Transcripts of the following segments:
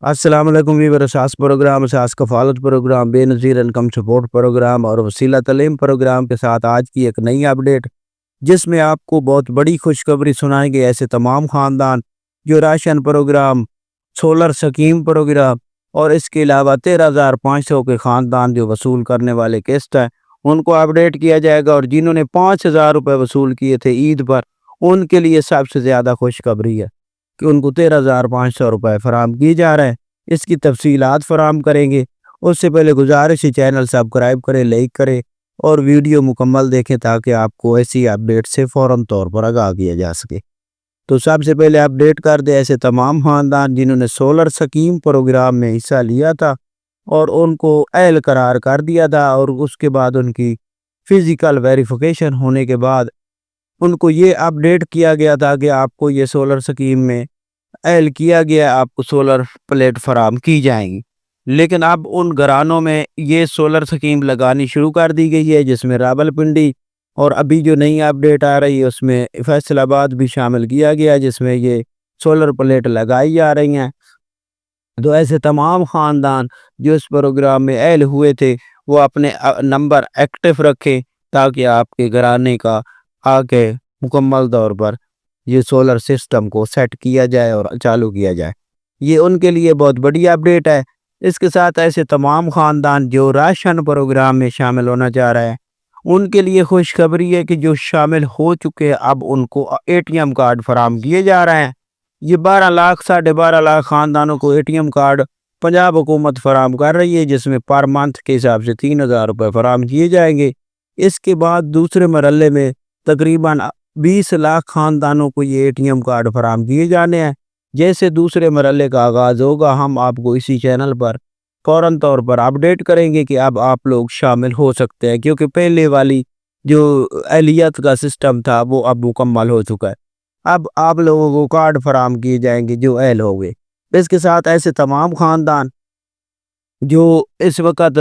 السلام علیکم ویور اساس پروگرام اساس کفالت پروگرام بے نظیر انکم سپورٹ پروگرام اور وسیلہ تعلیم پروگرام کے ساتھ آج کی ایک نئی اپڈیٹ جس میں آپ کو بہت بڑی خوشخبری سنائیں گے۔ ایسے تمام خاندان جو ration program, solar scheme program اور اس کے علاوہ 13,500 کے خاندان جو وصول کرنے والے قسط ہیں ان کو اپڈیٹ کیا جائے گا، اور جنہوں نے 5,000 روپے وصول کیے تھے عید پر ان کے لیے سب سے زیادہ خوشخبری ہے کہ ان کو 13,500 روپے فراہم کیے جا رہے ہیں۔ اس کی تفصیلات فراہم کریں گے۔ اس سے پہلے گزارش ہے چینل سبسکرائب کریں، لائک کریں اور ویڈیو مکمل دیکھیں تاکہ آپ کو ایسی اپڈیٹ سے فوراً طور پر آگاہ کیا جا سکے۔ تو سب سے پہلے اپڈیٹ کر دیں ایسے تمام خاندان جنہوں نے سولر سکیم پروگرام میں حصہ لیا تھا اور ان کو اہل قرار کر دیا تھا، اور اس کے بعد ان کی فزیکل ویریفیکیشن ہونے کے بعد ان کو یہ اپڈیٹ کیا گیا تھا کہ آپ کو یہ سولر سکیم میں اہل کیا گیا، آپ کو سولر پلیٹ فراہم کی جائیں گی۔ لیکن اب ان گھرانوں میں یہ سولر سکیم لگانی شروع کر دی گئی ہے، جس میں راولپنڈی اور ابھی جو نئی اپڈیٹ آ رہی ہے اس میں فیصل آباد بھی شامل کیا گیا، جس میں یہ سولر پلیٹ لگائی جا رہی ہیں۔ تو ایسے تمام خاندان جو اس پروگرام میں اہل ہوئے تھے وہ اپنے نمبر ایکٹیو رکھیں تاکہ آپ کے گھرانے کا آگے مکمل طور پر یہ سولر سسٹم کو سیٹ کیا جائے اور چالو کیا جائے۔ یہ ان کے لیے بہت بڑی اپڈیٹ ہے۔ اس کے ساتھ ایسے تمام خاندان جو راشن پروگرام میں شامل ہونا چاہ رہے ہیں ان کے لیے خوشخبری ہے کہ جو شامل ہو چکے اب ان کو اے ٹی ایم کارڈ فراہم کیے جا رہے ہیں۔ یہ 12 لاکھ 12.5 لاکھ خاندانوں کو A T M card Punjab حکومت فراہم کر رہی ہے، جس میں پر منتھ کے حساب سے 3,000 روپے فراہم کیے جائیں گے۔ اس کے بعد دوسرے مرحلے میں تقریباً 20 لاکھ خاندانوں کو یہ اے ٹی ایم کارڈ فراہم کیے جانے ہیں۔ جیسے دوسرے مرحلے کا آغاز ہوگا ہم آپ کو اسی چینل پر فوراً طور پر اپڈیٹ کریں گے کہ اب آپ لوگ شامل ہو سکتے ہیں، کیونکہ پہلے والی جو اہلیت کا سسٹم تھا وہ اب مکمل ہو چکا ہے۔ اب آپ لوگوں کو کارڈ فراہم کیے جائیں گے جو اہل ہو گئے۔ اس کے ساتھ ایسے تمام خاندان جو اس وقت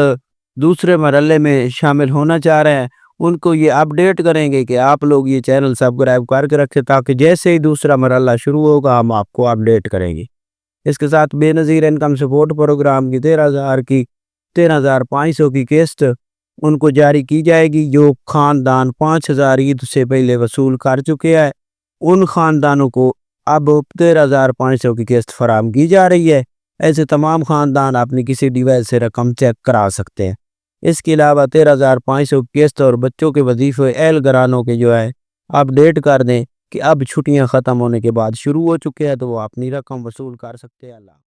دوسرے مرحلے میں شامل ہونا چاہ رہے ہیں ان کو یہ اپڈیٹ کریں گے کہ آپ لوگ یہ چینل سبسکرائب کر کے رکھیں تاکہ جیسے ہی دوسرا مرحلہ شروع ہوگا ہم آپ کو اپڈیٹ کریں گے۔ اس کے ساتھ بے نظیر انکم سپورٹ پروگرام کی 13,500 کی قسط ان کو جاری کی جائے گی۔ جو خاندان 5,000 عید سے پہلے وصول کر چکے ہیں ان خاندانوں کو اب 13,500 کی قسط فراہم کی جا رہی ہے۔ ایسے تمام خاندان اپنی کسی ڈیوائس سے رقم چیک کرا سکتے ہیں۔ اس کے علاوہ 13,500 کی قسط اور بچوں کے وظیفے اہل گھرانوں کے جو ہے اپڈیٹ کر دیں کہ اب چھٹیاں ختم ہونے کے بعد شروع ہو چکے ہیں تو وہ اپنی رقم وصول کر سکتے ہیں۔ اللہ